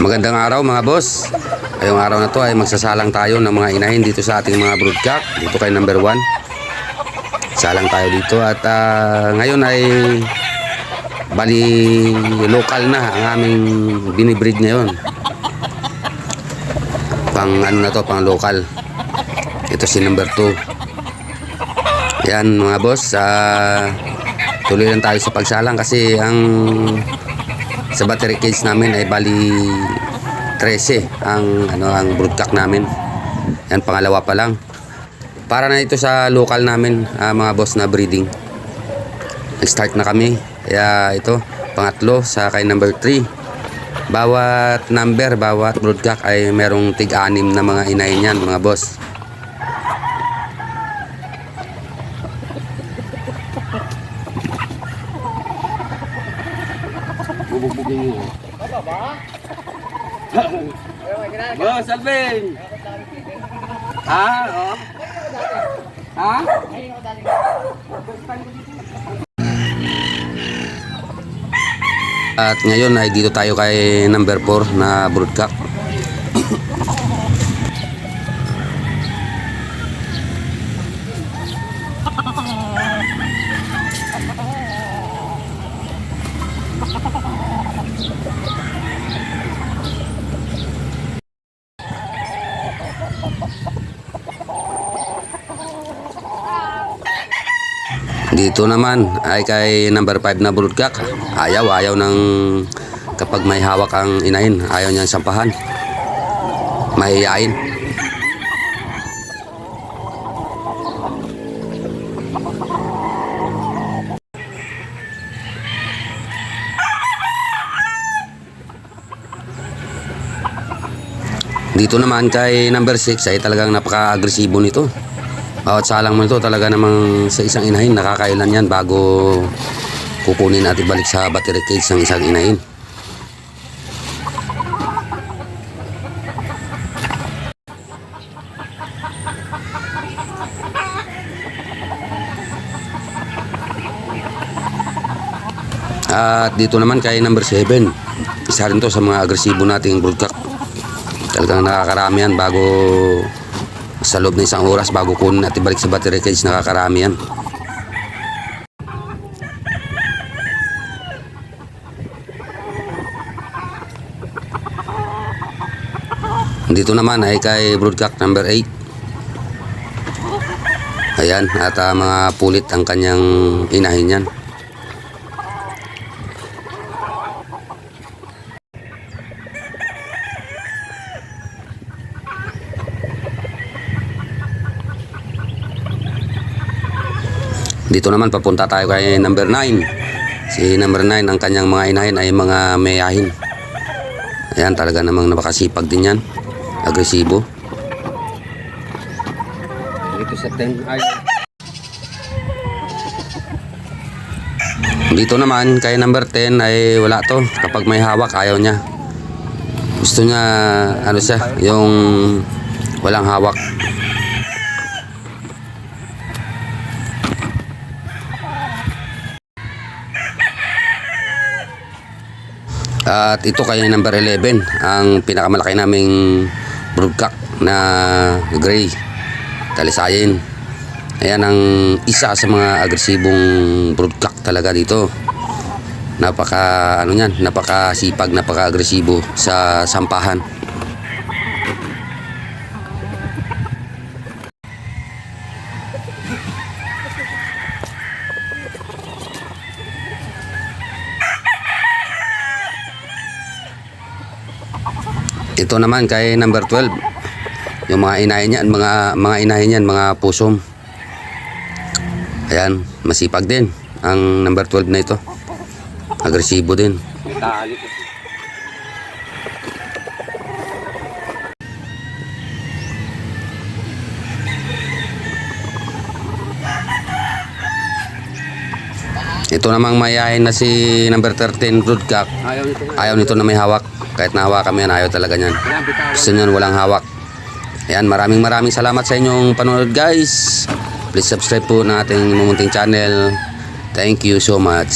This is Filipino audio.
Magandang araw mga boss. Ngayong araw na to ay magsasalang tayo ng mga inahin dito sa ating mga broodcock. Dito kay number 1. Salang tayo dito at ngayon ay bali local na ang aming binibreed ngayon. Pang ano na to, pang local. Ito si number 2. Yan mga boss, tuloy lang tayo sa pagsalang kasi sa battery cage namin ay bali 13 ang broodcock namin. Yan, pangalawa pa lang. Para na ito sa local namin, mga boss, na breeding. Nag-start na kami. Kaya ito, pangatlo sa kay number 3. Bawat broodcock ay merong tig-anim na mga inahin yan, mga boss. Bubugbugin nyo. Boss Alvin! Ha? Oh? Ha? At ngayon ay dito tayo kay number 4 na broodcock. Dito naman ay kay number 5 na broodcock. Ayaw ng kapag may hawak ang inahin, ayaw niyang sampahan. Mahihain. Dito naman kay number 6 ay talagang napaka-agresibo nito. Bawat salang mo ito talaga namang sa isang inahin, nakakailan yan bago kukunin natin balik sa battery cage ng isang inahin. At dito naman kay number 7, isa rin to sa mga agresibo nating broodcock. Talagang nakakarami yan bago sa loob ng isang oras bago kunin natin balik sa battery cage, nakakarami yan. Dito naman ay kay broodcock number 8. Ayan, at mga pulit ang kanyang inahin yan. Dito naman papunta tayo kay number 9. Si number 9, ang kanyang mga inahin ay mga mayahin. Ayan, talaga namang napakasipag din yan. Agresibo. Dito sa 10 ay. Dito naman kay number 10 ay wala to. Kapag may hawak, ayaw niya. Gusto niya yung walang hawak. At ito kay number 11, ang pinakamalaki naming broodcock na gray talisayin. Ayan ang isa sa mga agresibong broodcock talaga dito. Napakasipag, napaka-agresibo sa sampahan. Ito naman kay number 12. Yung mga inahin niyan, mga inahin niyan, mga pusom. Ayan, masipag din ang number 12 na ito. Agresibo din. Ito namang mayayain na si number 13 broodcock. Ayaw nito na may hawak. Kahit nahawa kami yan, ayaw talaga niyan. Gusto niyan walang hawak. Ayan, maraming salamat sa inyong panonood, guys. Please subscribe po na ating mumunting channel. Thank you so much.